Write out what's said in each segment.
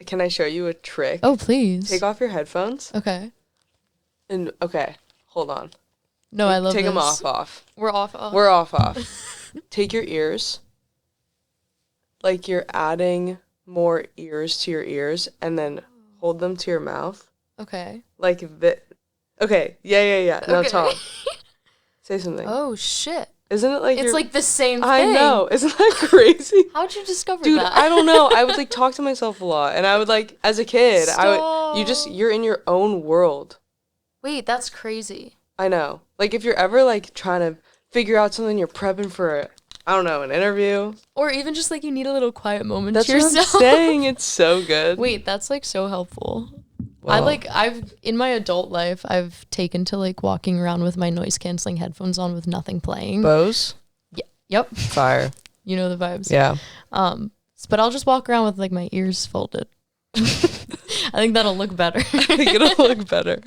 can I show you a trick? Oh, please. Take off your headphones. Okay. And okay, hold on. No, I love Take this. them off. We're off. We're off. Take your ears. Like you're adding more ears to your ears, and then hold them to your mouth. Okay. Like that. Okay. Yeah. Now Okay. talk. Say something. Oh, shit. Isn't it like it's like the same thing? I know. Isn't that crazy? How'd you discover Dude, that? I don't know. I would like talk to myself a lot, and I would like as a kid, you're in your own world. Wait, that's crazy. I know. Like if you're ever like trying to figure out something, you're prepping for I don't know, an interview. Or even just like you need a little quiet moment That's to yourself. What I'm saying. It's so good. Wait, that's like so helpful. Well, I've in my adult life, I've taken to like walking around with my noise canceling headphones on with nothing playing. Bose? Yeah. Yep. Fire. You know the vibes. Yeah. But I'll just walk around with like my ears folded. I think that'll look better. I think it'll look better.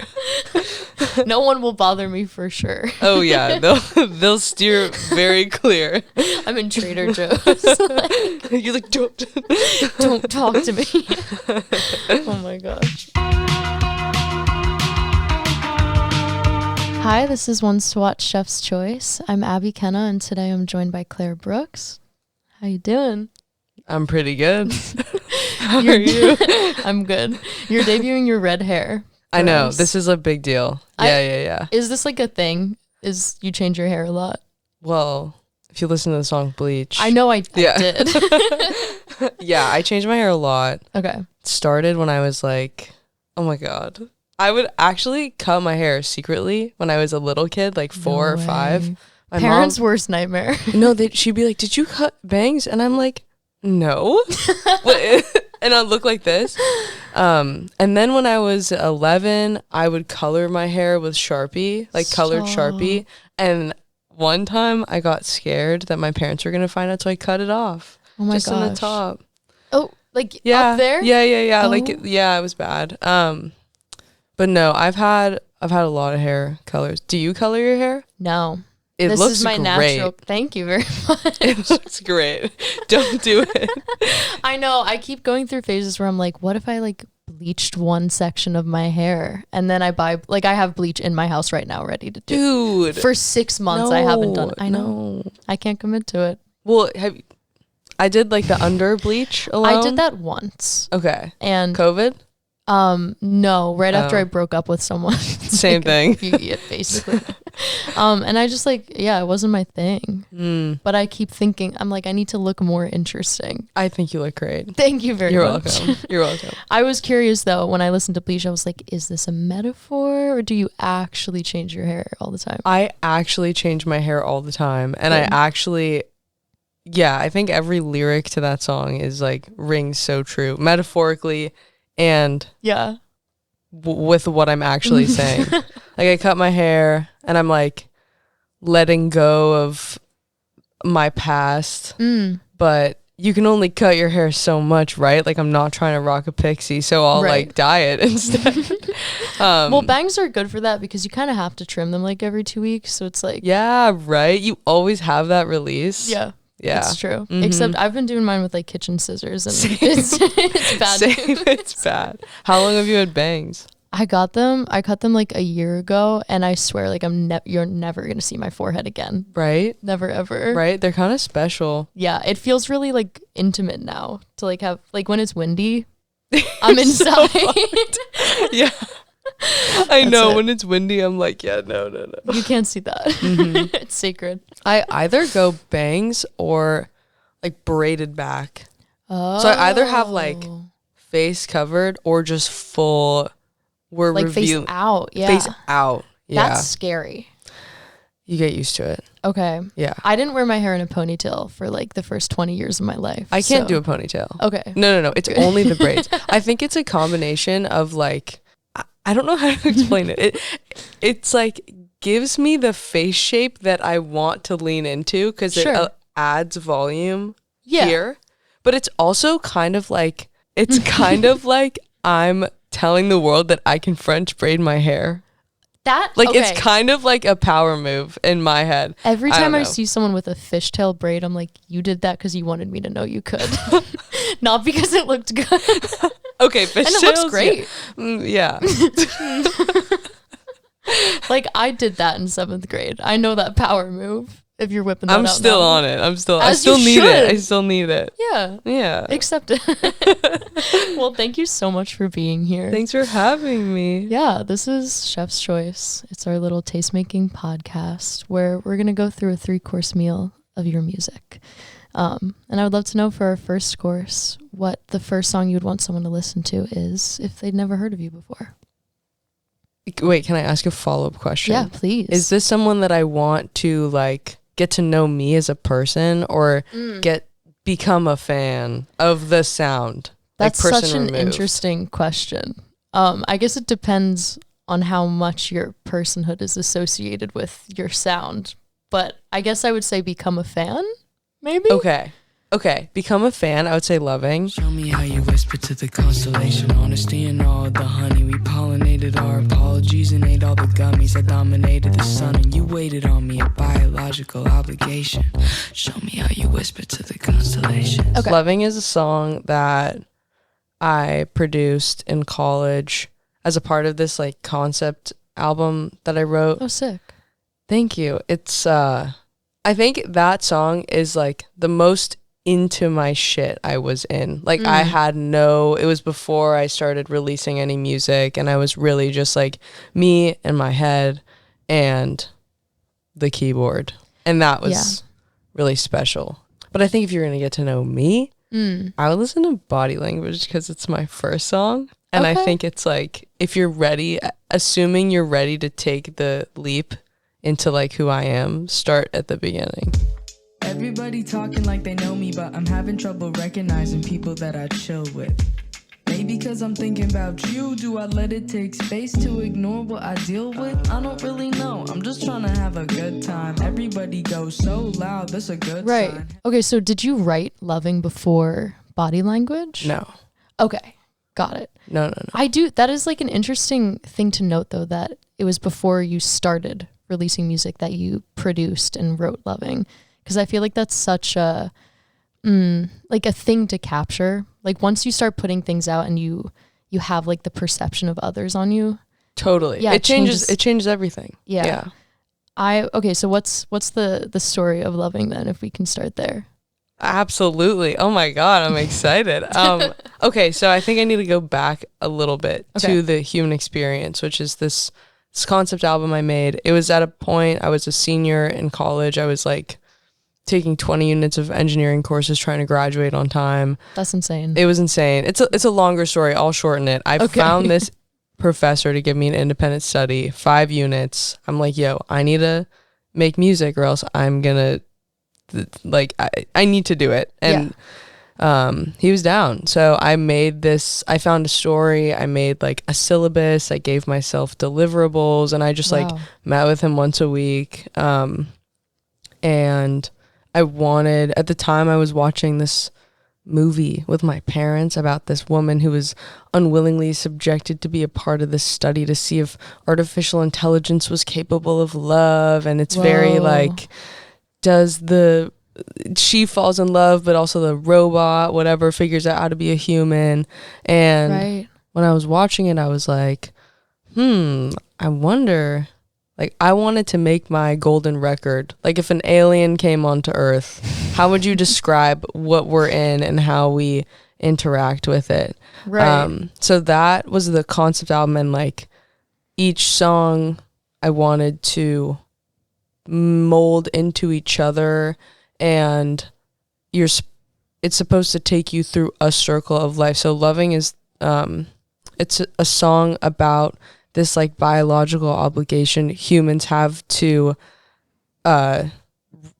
No one will bother me for sure. Oh yeah, they'll steer very clear. I'm in Trader Joe's. You're like don't talk to me. Oh my gosh. Hi, this is Ones to Watch Chef's Choice. I'm Abby Kenna, and today I'm joined by Claire Brooks. How you doing? I'm pretty good. How are you? I'm good. You're debuting your red hair. I know. This is a big deal. Yeah. Is this like a thing? Is you change your hair a lot? Well, if you listen to the song Bleach. I know I did. Yeah, I changed my hair a lot. Okay. It started when I was like, oh my God. I would actually cut my hair secretly when I was a little kid, like 4 or 5. My parents' worst nightmare. No, she'd be like, did you cut bangs? And I'm like, no. And I'd look like this. And then when I was 11, I would color my hair with Sharpie, like colored Sharpie. And one time I got scared that my parents were going to find out, so I cut it off. Oh my gosh. Just in the top. Oh, like up there? Yeah. Oh. Like, it was bad. But no, I've had a lot of hair colors. Do you color your hair? No. This looks is my great. natural. Thank you very much. It looks great. Don't do it. I know. I keep going through phases where I'm like, what if I like bleached one section of my hair and then I buy like I have bleach in my house right now ready to do. Dude. For 6 months I haven't done it. I know. No. I can't commit to it. Well, I did like the under bleach alone. I did that once. Okay. And COVID? No, right after I broke up with someone. Same thing. Basically. And I just like, it wasn't my thing. But I keep thinking, I'm like, I need to look more interesting. I think you look great. Thank you very much. You're welcome. I was curious though, when I listened to Bleach, I was like, is this a metaphor or do you actually change your hair all the time? I actually change my hair all the time. And I think every lyric to that song is like rings so true, metaphorically and with what I'm actually saying. Like I cut my hair and I'm like letting go of my past, but you can only cut your hair so much, right? Like I'm not trying to rock a pixie, so I'll like dye it instead. Well, bangs are good for that because you kind of have to trim them like every 2 weeks, so it's like right, you always have that release. Yeah, it's true. Except I've been doing mine with like kitchen scissors, and it's bad. It's bad. How long have you had bangs? I cut them like a year ago, and I swear, like you're never gonna see my forehead again. Right? Never ever. Right? They're kind of special. Yeah, it feels really like intimate now to like have like when it's windy, I'm inside. Yeah. I know when it's windy, I'm like, no. You can't see that. It's sacred. I either go bangs or like braided back. Oh. So I either have like face covered or just full. We're like face out. Yeah. Face out. Yeah. That's scary. You get used to it. Okay. Yeah. I didn't wear my hair in a ponytail for like the first 20 years of my life. I can't do a ponytail. Okay. No. It's only the braids. I think it's a combination of like, I don't know how to explain it. It's like gives me the face shape that I want to lean into because it adds volume here. But it's also kind of like I'm telling the world that I can French braid my hair. That like okay. it's kind of like a power move in my head. Every time I see someone with a fishtail braid, I'm like, you did that because you wanted me to know you could, not because it looked good. Okay, fishtails, and it looks great. Yeah. Like I did that in 7th grade. I know that power move. If you're whipping that I'm out still now. on it. I still you need should. it. I still need it. Yeah. Accept it. Well, thank you so much for being here. Thanks for having me. Yeah, this is Chef's Choice. It's our little taste-making podcast where we're going to go through a 3-course meal of your music. And I would love to know for our first course what the first song you would want someone to listen to is if they'd never heard of you before. Wait, can I ask a follow-up question? Yeah, please. Is this someone that I want to like get to know me as a person or become a fan of the sound? That's like such an interesting question. I guess it depends on how much your personhood is associated with your sound. But I guess I would say become a fan, maybe? Okay, become a fan, I would say Loving. Show me how you whisper to the constellation. Honesty and all the honey. We pollinated our apologies and ate all the gummies that dominated the sun. And you waited on me, a biological obligation. Show me how you whisper to the constellation. Okay. Loving is a song that I produced in college as a part of this like concept album that I wrote. Oh, sick. Thank you. It's I think that song is like the most into my shit I was in. Like I had it was before I started releasing any music, and I was really just like me and my head and the keyboard, and that was really special. But I think if you're gonna get to know me, I would listen to Body Language because it's my first song, and I think it's like if you're ready, assuming you're ready to take the leap into like who I am, start at the beginning. Everybody talking like they know me, but I'm having trouble recognizing people that I chill with. Maybe because I'm thinking about you. Do I let it take space to ignore what I deal with? I don't really know. I'm just trying to have a good time. Everybody goes so loud. That's a good sign. Okay, so did you write Loving before Body Language? No. Okay, got it. No. I do. That is like an interesting thing to note, though, that it was before you started releasing music that you produced and wrote Loving. Because I feel like that's such a like a thing to capture. Like once you start putting things out and you have like the perception of others on you. Totally. Yeah, it changes everything. Yeah. Okay, so what's the story of Loving then, if we can start there? Absolutely. Oh my God, I'm excited. Okay, so I think I need to go back a little bit to the Human Experience, which is this concept album I made. It was at a point I was a senior in college. I was like taking 20 units of engineering courses, trying to graduate on time. That's insane. It was insane. It's a longer story. I'll shorten it. I found this professor to give me an independent study, 5 units. I'm like, yo, I need to make music or else I'm gonna like I need to do it. And he was down. So I found a story. I made like a syllabus. I gave myself deliverables, and I just like met with him once a week. And at the time I was watching this movie with my parents about this woman who was unwillingly subjected to be a part of this study to see if artificial intelligence was capable of love. And it's very like, she falls in love, but also the robot, whatever, figures out how to be a human. And when I was watching it, I was like, I wonder, like, I wanted to make my golden record. Like, if an alien came onto Earth, how would you describe what we're in and how we interact with it? So that was the concept album, and like each song I wanted to mold into each other, and it's supposed to take you through a circle of life. So Loving is it's a song about this like biological obligation humans have to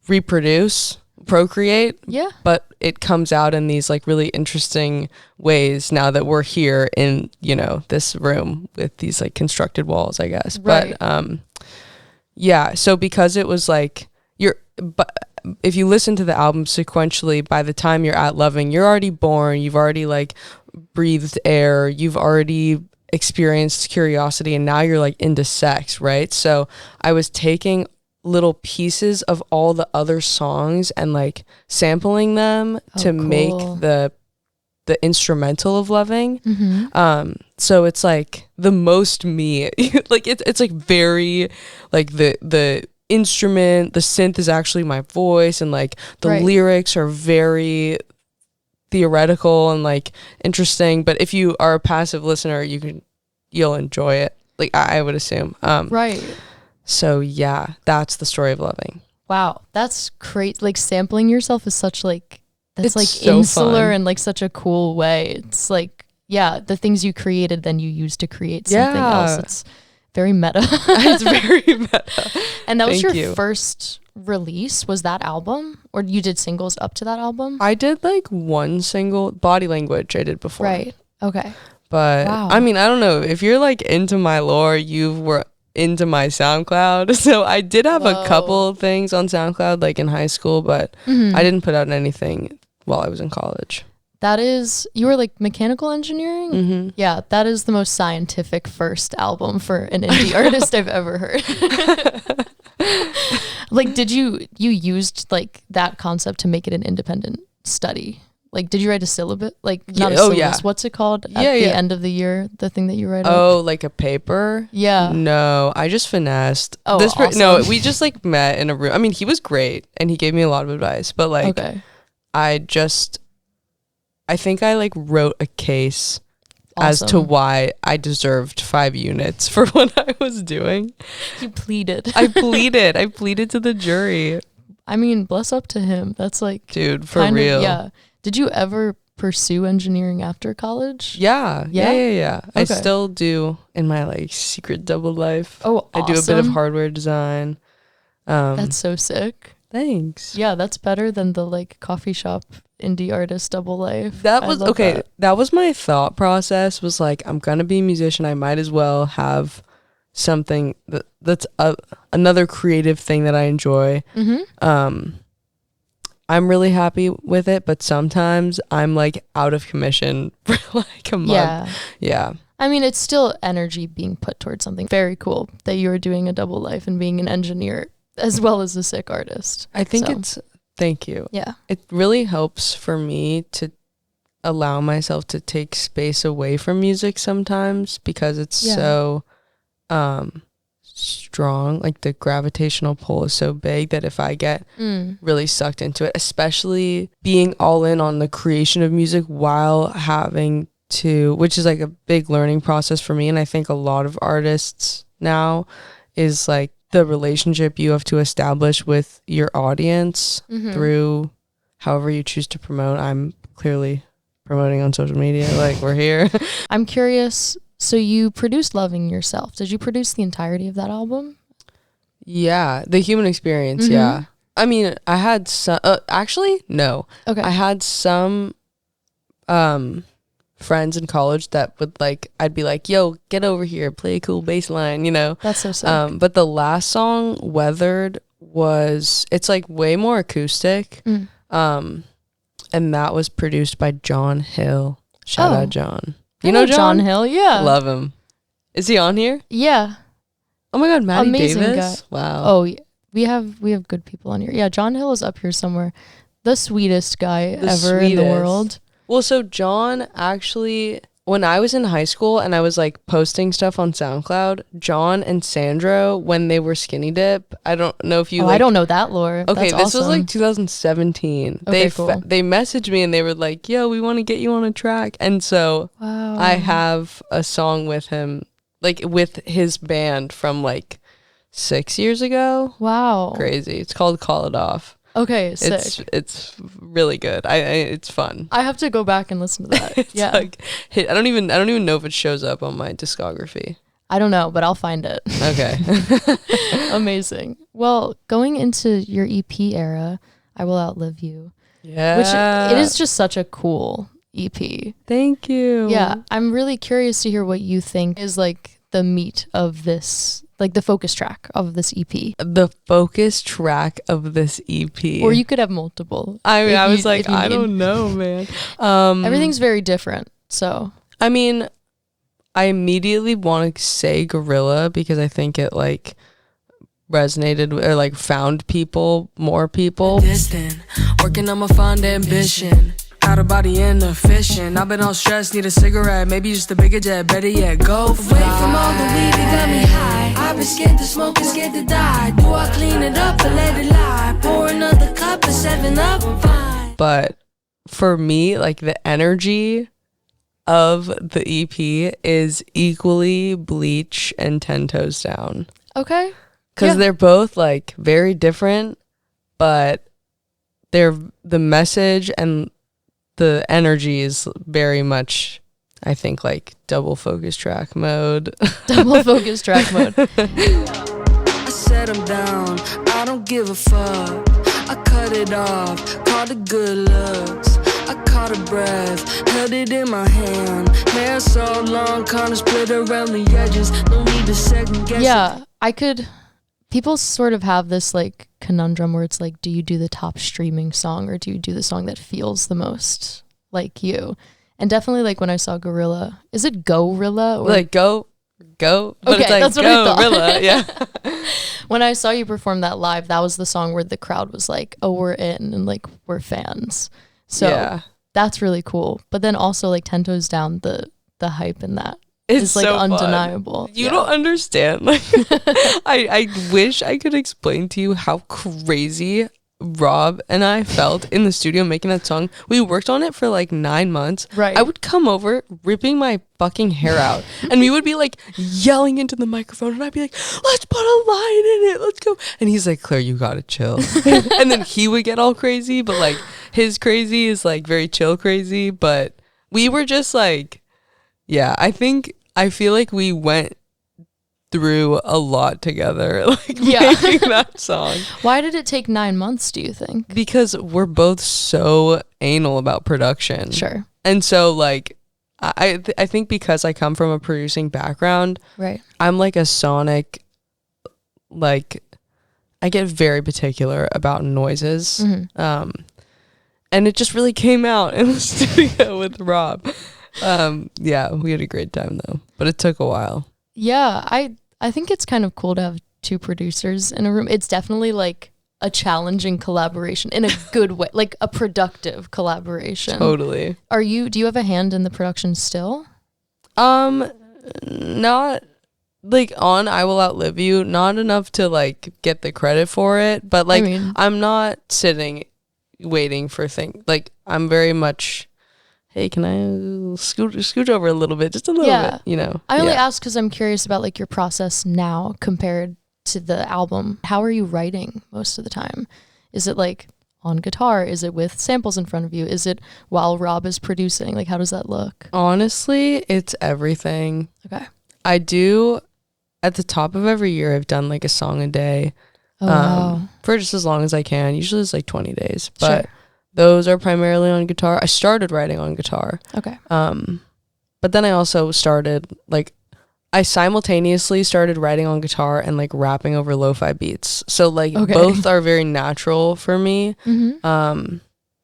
reproduce, procreate. Yeah. But it comes out in these like really interesting ways now that we're here in, this room with these like constructed walls, I guess. Right. But so because it was like but if you listen to the album sequentially, by the time you're at Loving, you're already born, you've already like breathed air, you've already experienced curiosity and now you're like into sex, right? So I was taking little pieces of all the other songs and like sampling them to make the instrumental of Loving. So it's like the most me. Like it's like very like the instrument, the synth is actually my voice, and like the lyrics are very theoretical and like interesting, but if you are a passive listener you'll enjoy it, like I would assume. So yeah, that's the story of Loving. Wow, that's great. Like sampling yourself is such like, that's it's like so insular fun. and like such a cool way. It's like, yeah, the things you created then you use to create something else. It's very meta. It's very meta. And that was your first release, was that album, or you did singles up to that album? I did like one single, Body Language, I did before. Right. Okay. But I mean, I don't know if you're like into my lore, you were into my SoundCloud. So I did have a couple things on SoundCloud like in high school, but I didn't put out anything while I was in college. That is, you were like mechanical engineering? Yeah, that is the most scientific first album for an indie artist I've ever heard. Like, did you used like that concept to make it an independent study? Like, did you write a syllabus? Like, not a syllabus. What's it called at the end of the year? The thing that you write Oh, like a paper? Yeah. No, I just finessed. Oh, awesome. No, we just like met in a room. I mean, he was great and he gave me a lot of advice, but like, I think I like wrote a case as to why I deserved 5 units for what I was doing. You pleaded. I pleaded to the jury. I mean, bless up to him. That's like, dude, for real. Yeah. Did you ever pursue engineering after college? Yeah. Okay. I still do in my like secret double life. Oh, awesome. I do a bit of hardware design. That's so sick. Thanks. Yeah, that's better than the like coffee shop indie artist double life. That was okay. That was my thought process, was like, I'm gonna be a musician, I might as well have something that's another creative thing that I enjoy. I'm really happy with it, but sometimes I'm like out of commission for like a month. Yeah. I mean, it's still energy being put towards something. Very cool that you were doing a double life and being an engineer as well as a sick artist. I think thank you. Yeah. It really helps for me to allow myself to take space away from music sometimes, because it's so strong. Like the gravitational pull is so big that if I get really sucked into it, especially being all in on the creation of music while having to, which is like a big learning process for me, and I think a lot of artists now, is like the relationship you have to establish with your audience through however you choose to promote. I'm clearly promoting on social media, like we're here. I'm curious, so you produced Loving yourself. Did you produce the entirety of that album? Yeah, the human experience, yeah. I mean, I had some, actually, no. Okay. I had some friends in college that would like, I'd be like, yo, get over here, play a cool bass line, you know? That's so sick. But the last song, Weathered, it's like way more acoustic. And that was produced by John Hill. Shout out John. You know John Hill? Yeah. Love him. Is he on here? Yeah. Oh my God, Maddie Amazing Davis. Guy. Wow. Oh, we have good people on here. Yeah, John Hill is up here somewhere. The sweetest guy in the world. Well, so John actually, when I was in high school and I was like posting stuff on SoundCloud, John and Sandro, when they were Skinny Dip, I don't know if you I don't know that lore. Okay, That's this was like 2017. Okay, cool. They messaged me and they were like, yo, we want to get you on a track. And so I have a song with him, like with his band from like 6 years ago. Wow. Crazy. It's called Call It Off. Okay, sick. It's really good. It's fun. I have to go back and listen to that. Yeah. Like, I don't even know if it shows up on my discography. I don't know, but I'll find it. Okay. Amazing. Well, going into your EP era, I Will Outlive You. Yeah. Which it is just such a cool EP. Thank you. Yeah. I'm really curious to hear what you think is like the meat of this, like the focus track of this EP. The focus track of this EP. Or you could have multiple. I mean, I was like, I don't know, man. Everything's very different. So, I mean, I immediately want to say Gorilla because I think it like resonated or like found more people. Distant, working on my fond ambition. Out of body inefficient. I've been all stressed, need a cigarette. Maybe just a bigger jet, better yet, go fly. Away from all the weed that got me high. I've been scared to smoke and scared to die. Do I clean it up or let it lie? Pour another cup of 7-Up, fine. But for me, like the energy of the EP is equally Bleach and 10 Toes Down. Okay. Because they're both like very different, but the message and the energy is very much, I think, like double focus track mode. Double focus track mode. I set him down, I don't give a fuck. I cut it off, called it good looks. I caught a breath, held it in my hand. Hair so long, kinda split around the edges. No need to second guess. Yeah, people sort of have this like conundrum where it's like, do you do the top streaming song or do you do the song that feels the most like you? And definitely like when I saw Gorilla, is it Gorilla? Or Like go, but okay, it's like that's what I thought. Gorilla, yeah. When I saw you perform that live, that was the song where the crowd was like, oh, we're in and like we're fans. So yeah. That's really cool. But then also like 10 Toes Down, the hype in that It's like so undeniable. Fun. You don't understand. Like, I wish I could explain to you how crazy Rob and I felt in the studio making that song. We worked on it for like 9 months. Right. I would come over ripping my fucking hair out, and we would be like yelling into the microphone, and I'd be like, "Let's put a line in it. Let's go." And he's like, "Claire, you gotta chill." And then he would get all crazy, but like his crazy is like very chill crazy. But we were just like, yeah, I feel like we went through a lot together, like making that song. Why did it take 9 months, do you think? Because we're both so anal about production. Sure. And so like, I think because I come from a producing background, right? I'm like a sonic, like, I get very particular about noises. Mm-hmm. And it just really came out in the studio with Rob. Yeah, we had a great time though, but it took a while. Yeah, I think it's kind of cool to have two producers in a room. It's definitely like a challenging collaboration in a good way, like a productive collaboration. Totally. Do you have a hand in the production still? Not like on I Will Outlive You, not enough to like get the credit for it, but like I'm not sitting waiting for things. Like I'm very much, hey, can I scooch over a little bit, just a little bit, you know? I only ask because I'm curious about like your process now compared to the album. How are you writing most of the time? Is it like on guitar? Is it with samples in front of you? Is it while Rob is producing? Like, how does that look? Honestly, it's everything. Okay. I do, at the top of every year, I've done like a song a day. Wow. For just as long as I can. Usually it's like 20 days. But those are primarily on guitar. I started writing on guitar. Okay. But then I also started, like, I simultaneously started writing on guitar and, like, rapping over lo-fi beats. So, like, both are very natural for me. Mm-hmm.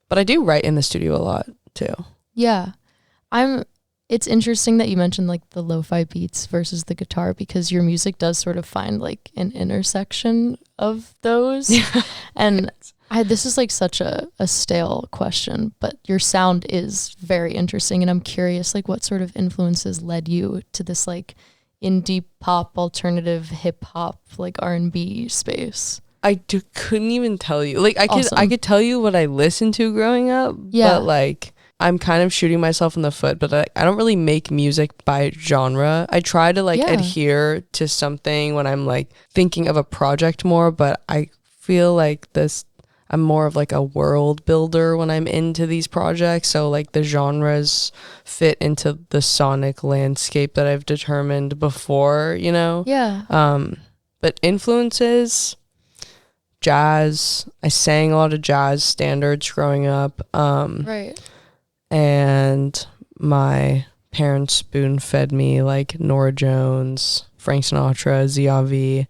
But I do write in the studio a lot, too. Yeah. It's interesting that you mentioned, like, the lo-fi beats versus the guitar because your music does sort of find, like, an intersection of those. Yeah. And this is like such a stale question, but your sound is very interesting, and I'm curious, like, what sort of influences led you to this like indie pop, alternative hip hop, like R&B space? I couldn't even tell you. Like I could tell you what I listened to growing up, but like I'm kind of shooting myself in the foot. But I don't really make music by genre. I try to like adhere to something when I'm like thinking of a project more, but I feel like I'm more of like a world builder when I'm into these projects. So like the genres fit into the sonic landscape that I've determined before, you know? Yeah. But influences, jazz. I sang a lot of jazz standards growing up. Right. And my parents spoon fed me like Norah Jones, Frank Sinatra, ZRV.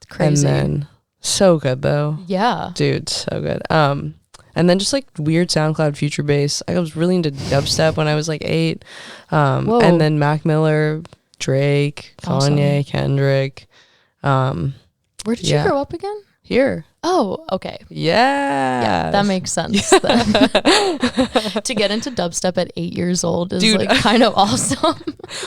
Crazy. And then so good though. Yeah. Dude, so good. And And then just like weird SoundCloud future bass. I was really into dubstep when I was like 8. And then Mac Miller, Drake, Kanye, Kendrick. Where did you grow up again? Here. Oh, okay. Yeah, that makes sense. Then. To get into dubstep at 8 years old is like kind of awesome.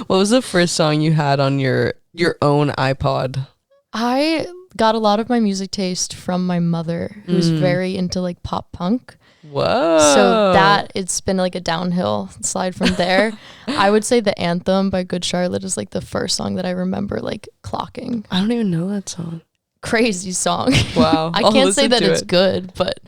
What was the first song you had on your own iPod? I got a lot of my music taste from my mother, who's very into like pop punk. Whoa. So that it's been like a downhill slide from there. I would say the Anthem by Good Charlotte is like the first song that I remember like clocking. I don't even know that song. Crazy song. Wow. I can't say that it's good, but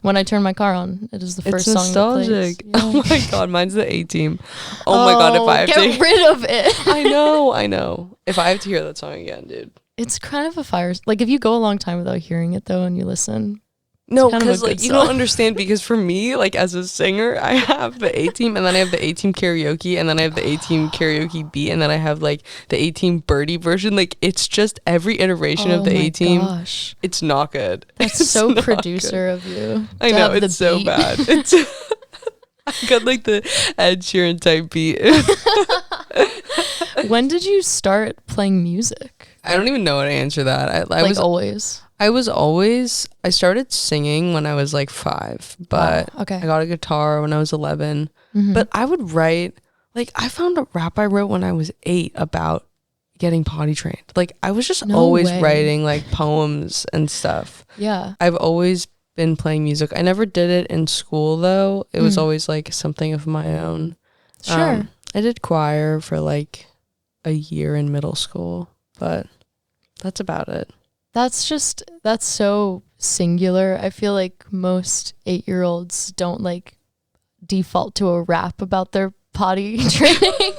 when I turn my car on, it is the first song nostalgic. that plays. Yeah. Oh my god, mine's the A-Team. Oh my god, if I have get rid of it. I know. If I have to hear that song again, dude. It's kind of a fire. Like if you go a long time without hearing it though and you listen. No, because like you don't understand, because for me, like as a singer, I have the A-Team, and then I have the A-Team karaoke, and then I have the A-Team karaoke beat, and then I have like the A-Team birdie version. Like it's just every iteration of the A-Team. Gosh. It's not good. That's so producer of you. I know, it's so bad. It's I got like the Ed Sheeran type beat. When did you start playing music? I don't even know how to answer that. I like was always. I started singing when I was like 5, but I got a guitar when I was 11. But I would write, like I found a rap I wrote when I was 8 about getting potty trained. Like I was just always writing like poems and stuff. Yeah. I've always been playing music. I never did it in school though. It was always like something of my own. Sure. I did choir for like a year in middle school, but that's about it. That's so singular. I feel like most 8-year-olds don't like default to a rap about their potty training.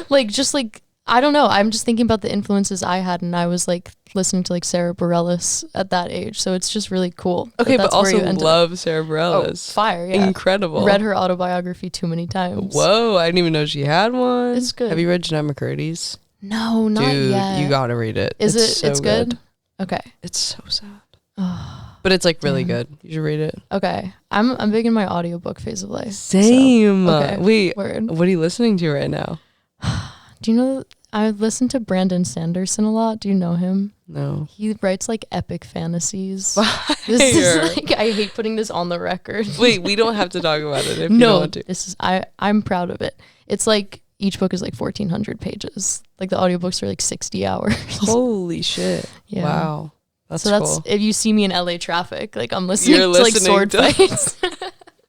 Like just like, I don't know. I'm just thinking about the influences I had, and I was like listening to like Sarah Bareilles at that age. So it's just really cool. Okay, but also love Sarah Bareilles. Oh, fire, yeah. Incredible. Read her autobiography too many times. Whoa, I didn't even know she had one. It's good. Have you read Jeanette McCurdy's? No, not Dude, yet. you gotta read it. It's good? Okay. It's so sad. But it's like really good. You should read it. Okay. I'm big in my audiobook phase of life. Same. So, okay. Wait, Word. What are you listening to right now? Do you know, I listen to Brandon Sanderson a lot. Do you know him? No. He writes like epic fantasies. Fire. This is like, I hate putting this on the record. Wait, we don't have to talk about it if you don't want to. This is, I'm proud of it. It's like, each book is like 1,400 pages. Like the audiobooks are like 60 hours. Holy shit. Yeah. Wow. That's so cool. if you see me in LA traffic, like I'm listening to like sword fights.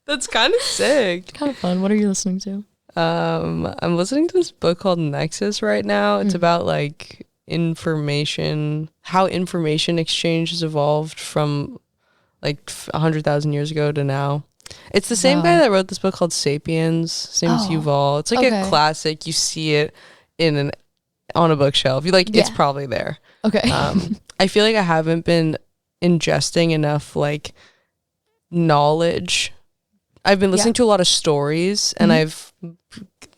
That's kind of sick. Kind of fun. What are you listening to? I'm listening to this book called Nexus right now. It's about like how information exchange has evolved from like 100,000 years ago to now. It's the same guy that wrote this book called Sapiens. Same as Yuval. It's like a classic. You see it on a bookshelf. You like it's probably there. Okay. I feel like I haven't been ingesting enough like knowledge. I've been listening to a lot of stories, and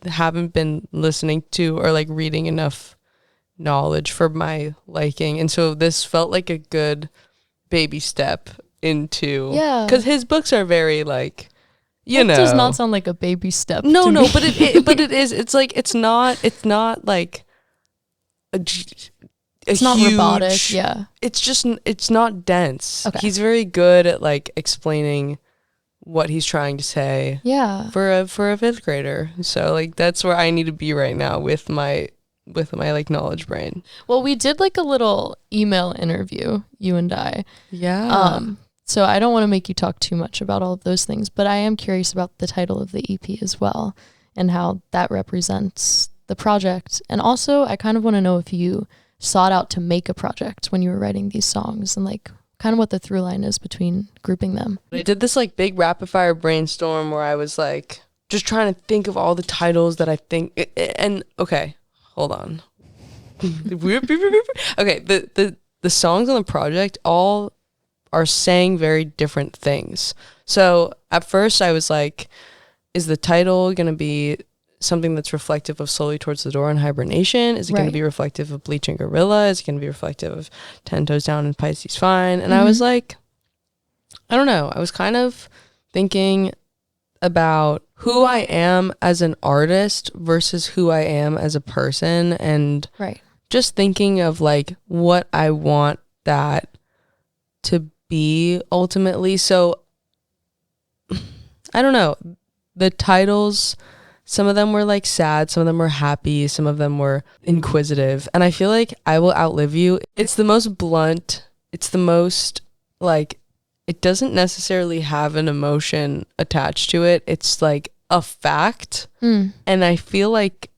haven't been listening to or like reading enough knowledge for my liking. And so this felt like a good baby step into, because his books are very like, you know, does not sound like a baby step. No, to me. but it is. It's like it's not like it's not robotic. Yeah, it's not dense. Okay. He's very good at like explaining what he's trying to say. Yeah, for a 5th grader. So like that's where I need to be right now with my like knowledge brain. Well, we did like a little email interview, you and I. Yeah. So I don't want to make you talk too much about all of those things, but I am curious about the title of the EP as well and how that represents the project. And also I kind of want to know if you sought out to make a project when you were writing these songs, and like kind of what the through line is between grouping them. I did this like big rapid fire brainstorm where I was like just trying to think of all the titles that I think, and okay, hold on. Okay, the songs on the project all are saying very different things. So at first I was like, is the title going to be something that's reflective of Slowly Towards the Door and Hibernation? Is it going to be reflective of Bleaching Gorilla? Is it going to be reflective of 10 Toes Down and Pisces Fine? And I was like, I don't know. I was kind of thinking about who I am as an artist versus who I am as a person, and Right. just thinking of like what I want that to be ultimately. So I don't know. The titles, some of them were like sad, some of them were happy, some of them were inquisitive. And I feel like I Will Outlive You, it's the most blunt, it's the most like, it doesn't necessarily have an emotion attached to it. It's like a fact. And I feel like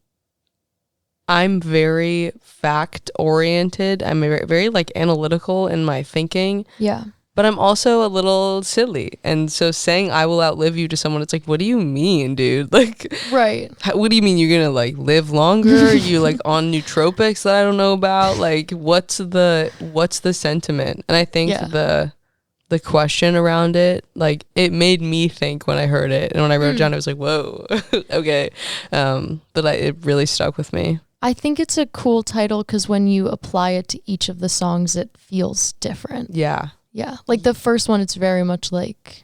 I'm very fact oriented. I'm very, very like analytical in my thinking. Yeah. But I'm also a little silly. And so saying I will outlive you to someone, it's like, what do you mean, dude? Like, Right. what do you mean you're going to like live longer? Are you like on nootropics that I don't know about? Like, what's the sentiment? And I think the question around it, like, it made me think when I heard it. And when I wrote it down, I was like, whoa, okay. But it really stuck with me. I think it's a cool title because when you apply it to each of the songs, it feels different. Yeah. Yeah. Like the first one, it's very much like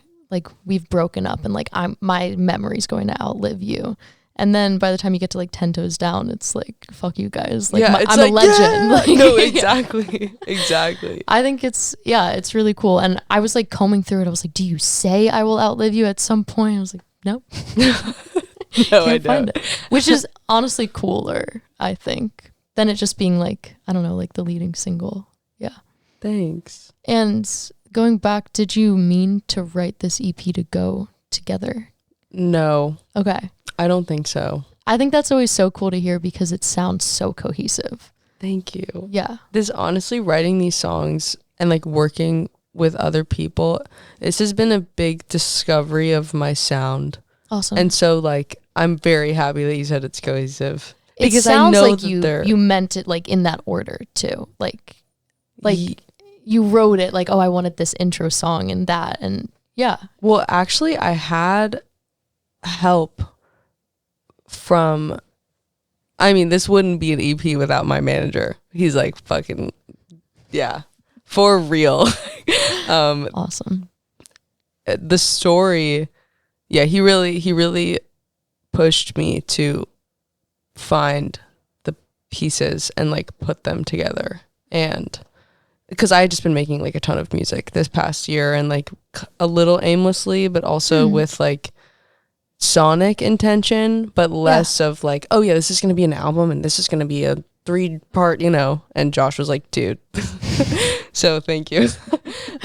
we've broken up and like my memory's going to outlive you. And then by the time you get to like 10 Toes Down, it's like, fuck you guys. Like, yeah, I'm like, a legend. Yeah! Like, no, exactly. Exactly. I think it's really cool. And I was like combing through it. I was like, do you say I will outlive you at some point? I was like, nope. No, I don't. It. Which is honestly cooler, I think, than it just being like, I don't know, like the leading single. Yeah. Thanks. And going back, did you mean to write this EP to go together? No. Okay. I don't think so. I think that's always so cool to hear because it sounds so cohesive. Thank you. Yeah. This honestly, writing these songs and like working with other people, this has been a big discovery of my sound. Awesome. And so like, I'm very happy that you said it's cohesive. It because sounds I know like you meant it like in that order too. Like you wrote it like, oh, I wanted this intro song and that, and yeah. Well, actually, I had help from, I mean, this wouldn't be an EP without my manager. He's like fucking, yeah, for real. Awesome. The story, yeah, he really pushed me to find the pieces and like put them together. And because I had just been making like a ton of music this past year and like a little aimlessly, but also with like sonic intention, but less of like, oh yeah, this is going to be an album and this is going to be a 3-part, you know. And Josh was like, dude. So thank you.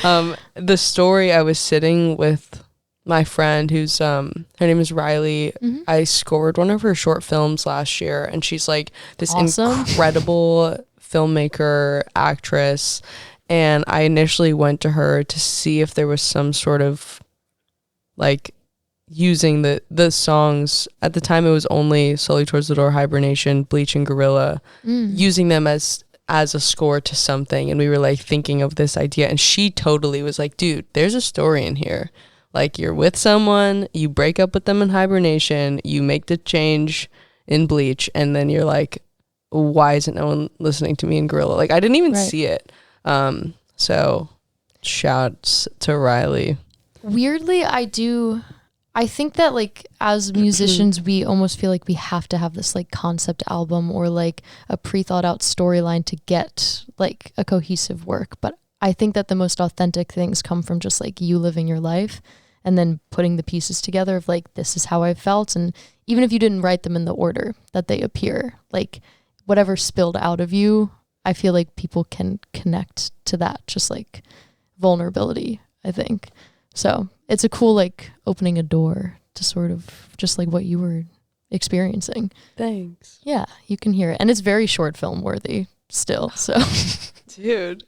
The story, I was sitting with my friend who's her name is Riley. I scored one of her short films last year, and she's like this incredible filmmaker, actress. And I initially went to her to see if there was some sort of like using the songs. At the time it was only Slowly Towards the Door, Hibernation, Bleach, and Gorilla, using them as a score to something. And we were like thinking of this idea, and she totally was like, dude, there's a story in here. Like, you're with someone, you break up with them in Hibernation, you make the change in Bleach, and then you're like, why isn't no one listening to me in Gorilla? Like, I didn't even see it. So shouts to Riley. Weirdly, I think that like as musicians, we almost feel like we have to have this like concept album or like a pre-thought out storyline to get like a cohesive work. But I think that the most authentic things come from just like you living your life and then putting the pieces together of like, this is how I felt. And even if you didn't write them in the order that they appear, like whatever spilled out of you, I feel like people can connect to that, just like vulnerability, I think. So it's a cool like opening a door to sort of just like what you were experiencing. Thanks. Yeah, you can hear it. And it's very short film worthy still. So Dude.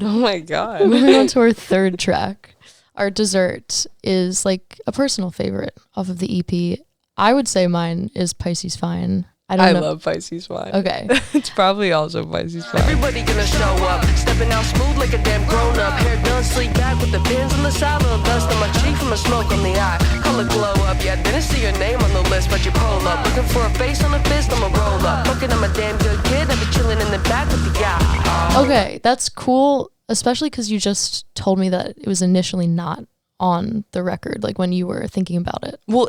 Oh my God. Moving on to our third track. Our Dessert is like a personal favorite off of the EP. I would say mine is Pisces Fine. I love Pisces Fine. Okay. It's probably also Pisces Fine. Everybody gonna show up, stepping out smooth like a damn grown up. Hair done, sleek back with the pins on the side, little dust on my cheek from a smoke on the eye. Color glow up, yeah, didn't see your name on the list, but you pull up. Looking for a face on a fist, I'ma roll up. Looking, I'm a damn good kid, I be chilling in the back with the guy. Okay, that's cool. especially because you just told me that it was initially not on the record, like when you were thinking about it. Well,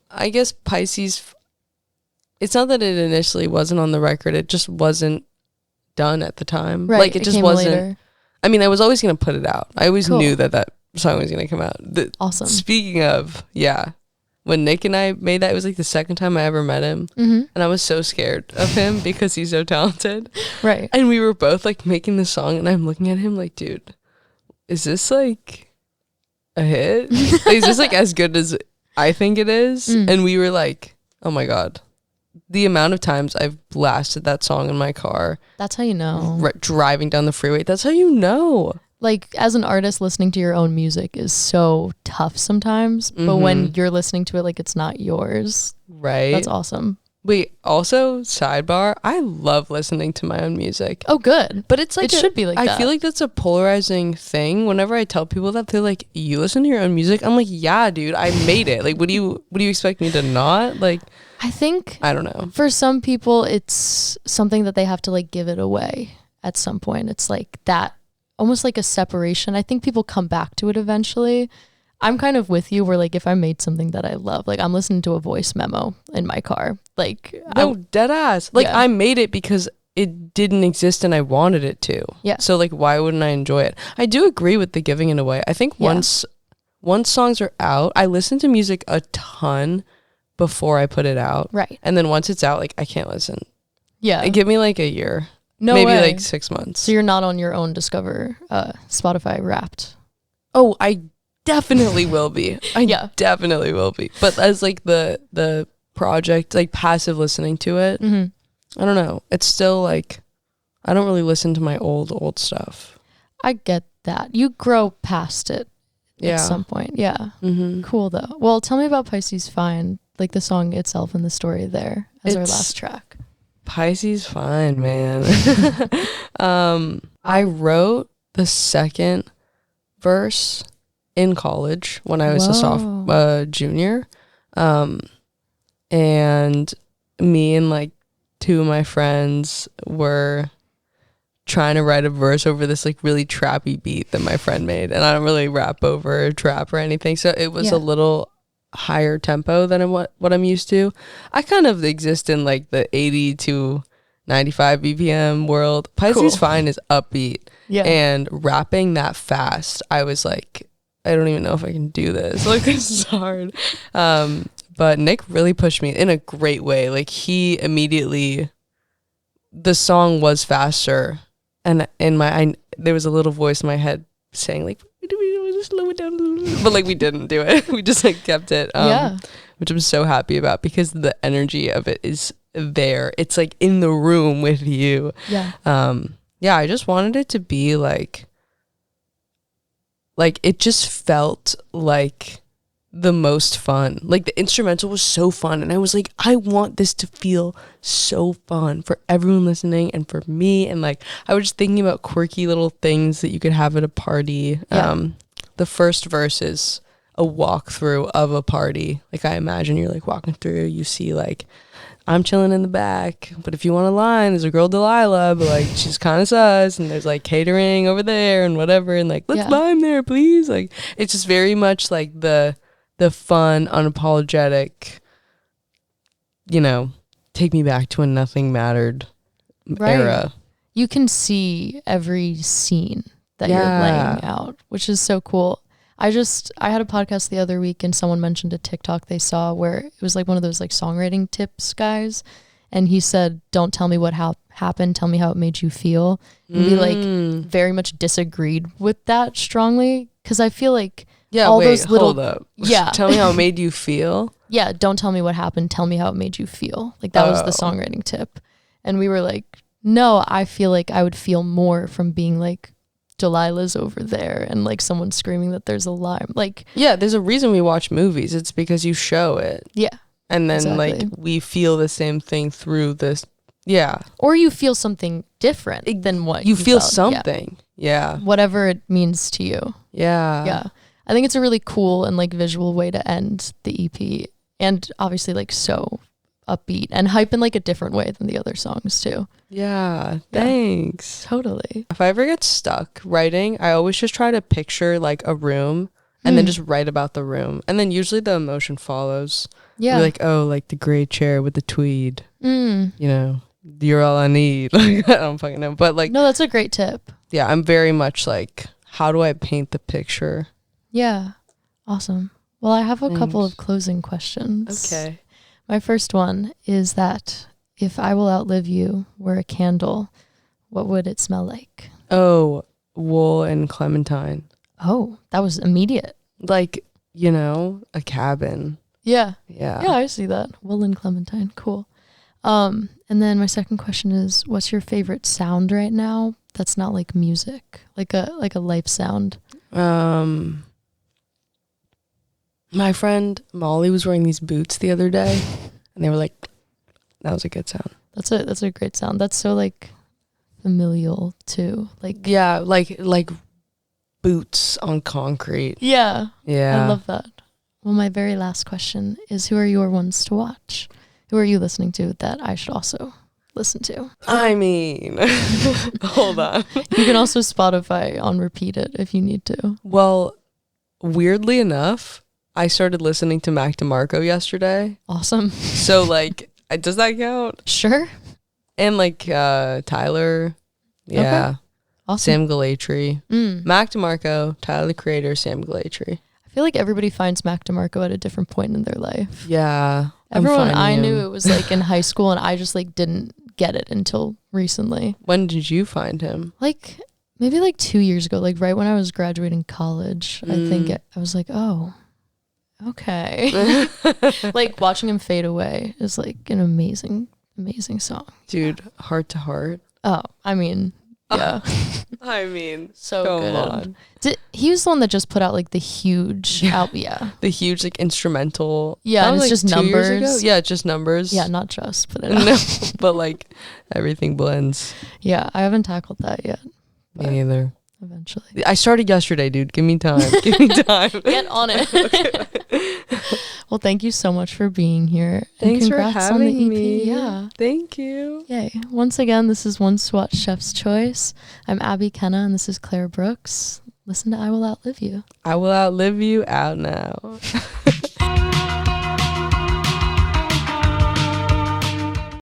I guess Pisces, it's not that it initially wasn't on the record, it just wasn't done at the time. Right, Like it just came wasn't later. I mean, I was always going to put it out. I always Cool. knew that song was going to come out. Awesome. Speaking of, yeah, when Nick and I made that, it was like the second time I ever met him. Mm-hmm. And I was so scared of him because he's so talented. Right. And we were both like making the song and I'm looking at him like, dude, is this like a hit? Like, is this like as good as I think it is? And we were like, oh my God. The amount of times I've blasted that song in my car. That's how you know. Driving down the freeway. That's how you know. Like, as an artist, listening to your own music is so tough sometimes. But when you're listening to it like it's not yours, right? That's awesome. Wait, also, sidebar, I love listening to my own music. Oh, good. But it's like it should be like that. I feel like that's a polarizing thing. Whenever I tell people that, they're like, you listen to your own music? I'm like, yeah, dude, I made it. Like, what do you expect me to not? Like, I think I don't know. For some people, it's something that they have to like give it away at some point. It's like that, almost like a separation. I think people come back to it eventually. I'm kind of with you where like if I made something that I love, like I'm listening to a voice memo in my car. Like no, dead ass. Like I made it because it didn't exist and I wanted it to. Yeah. So like why wouldn't I enjoy it? I do agree with the giving it away. I think once songs are out, I listen to music a ton before I put it out. Right. And then once it's out, like I can't listen. Yeah. Give me like a year. No maybe way. like 6 months. So you're not on your own Discover Spotify Wrapped. Oh, I definitely will be. I definitely will be. But as like the project, like passive listening to it, I don't know. It's still like I don't really listen to my old stuff. I get that. You grow past it at some point. Yeah. Cool though. Well, tell me about Pisces Fine, like the song itself and the story there as our last track. Pisces Fine, man. I wrote the second verse in college when I was a junior. And me and like two of my friends were trying to write a verse over this like really trappy beat that my friend made, and I don't really rap over trap or anything, so it was a little higher tempo than what I'm used to. I kind of exist in like the 80 to 95 BPM world. Pisces Fine is upbeat, and rapping that fast, I was like, I don't even know if I can do this. Like this is hard. But Nick really pushed me in a great way. Like he immediately, the song was faster, and there was a little voice in my head saying like, slow it down a little bit. But like we didn't do it. We just like kept it. Which I'm so happy about because the energy of it is there. It's like in the room with you. Yeah. I just wanted it to be like it just felt like the most fun. Like the instrumental was so fun, and I was like, I want this to feel so fun for everyone listening and for me. And like I was just thinking about quirky little things that you could have at a party. The first verse is a walkthrough of a party. Like I imagine you're like walking through, you see like I'm chilling in the back, but if you want a line, there's a girl Delilah, but like she's kind of sus, and there's like catering over there and whatever, and like let's lime there please. Like it's just very much like the fun, unapologetic, take me back to when nothing mattered era. You can see every scene that you're laying out, which is so cool. I had a podcast the other week and someone mentioned a TikTok they saw where it was like one of those like songwriting tips guys, and he said, don't tell me what happened, tell me how it made you feel. And we like very much disagreed with that strongly, because I feel like those little, hold up. Tell me how it made you feel. Yeah, don't tell me what happened, tell me how it made you feel. Like that was the songwriting tip. And we were like, no, I feel like I would feel more from being like Delilah's over there and like someone screaming that there's a lime. Like there's a reason we watch movies. It's because you show it. Yeah. And then like we feel the same thing through this. Yeah. Or you feel something different than what you feel felt. something. Yeah. Whatever it means to you. Yeah. Yeah. I think it's a really cool and like visual way to end the EP, and obviously like so upbeat and hype in like a different way than the other songs too. Yeah, thanks. Totally. If I ever get stuck writing, I always just try to picture like a room and then just write about the room. And then usually the emotion follows. Yeah. You're like, oh, like the gray chair with the tweed. Mm. You know, you're all I need. Like, I don't fucking know. But like, No, that's a great tip. yeah, I'm very much like, how do I paint the picture? Yeah. Awesome. Well, I have a couple Thanks. of closing questions. Okay. My first one is that if I Will Outlive You were a candle, what would it smell like? Oh, wool and clementine. Oh, that was immediate. Like, you know, a cabin. Yeah. Yeah. Yeah, I see that. Will and clementine. Cool. And then my second question is, what's your favorite sound right now that's not like music? Like a life sound. My friend Molly was wearing these boots the other day and they were like, that was a good sound. That's a great sound. That's so like familial too. Like Yeah, like boots on concrete. yeah. Yeah. I love that. Well, my very last question is, who are your ones to watch? Who are you listening to that I should also listen to? I mean, hold on. You can also Spotify on repeat it if you need to. Well, weirdly enough, I started listening to Mac DeMarco yesterday. Awesome. So like, does that count? Sure. And like Tyler. Yeah. Okay. Awesome. Sam Galatry. Mac DeMarco, Tyler the Creator, Sam Galatry. I feel like everybody finds Mac DeMarco at a different point in their life. Yeah. Everyone I knew, him. it was like in high school, and I just like didn't get it until recently. When did you find him? Like maybe like 2 years ago, like right when I was graduating college. I think I was like, oh, okay. Like watching him fade away is like an amazing song. Dude, Heart to Heart. Oh, I mean, yeah. I mean, So come good. on. He was the one that just put out like the huge album. Yeah. The huge like instrumental. Yeah, That and was, it's like, just 2 years ago? numbers. Yeah, just numbers. Yeah, not just, but No, but like everything blends. yeah, I haven't tackled that yet. Me neither. Eventually. I started yesterday, dude. Give me time. Give me time. Get on it. Well, thank you so much for being here. Thanks and for congrats having on the EP. me. Yeah. Thank you. Yay. Once again, this is One Swatch Chef's Choice. I'm Abby Kenna, and this is Claire Brooks. Listen to I Will Outlive You. I will outlive you out now.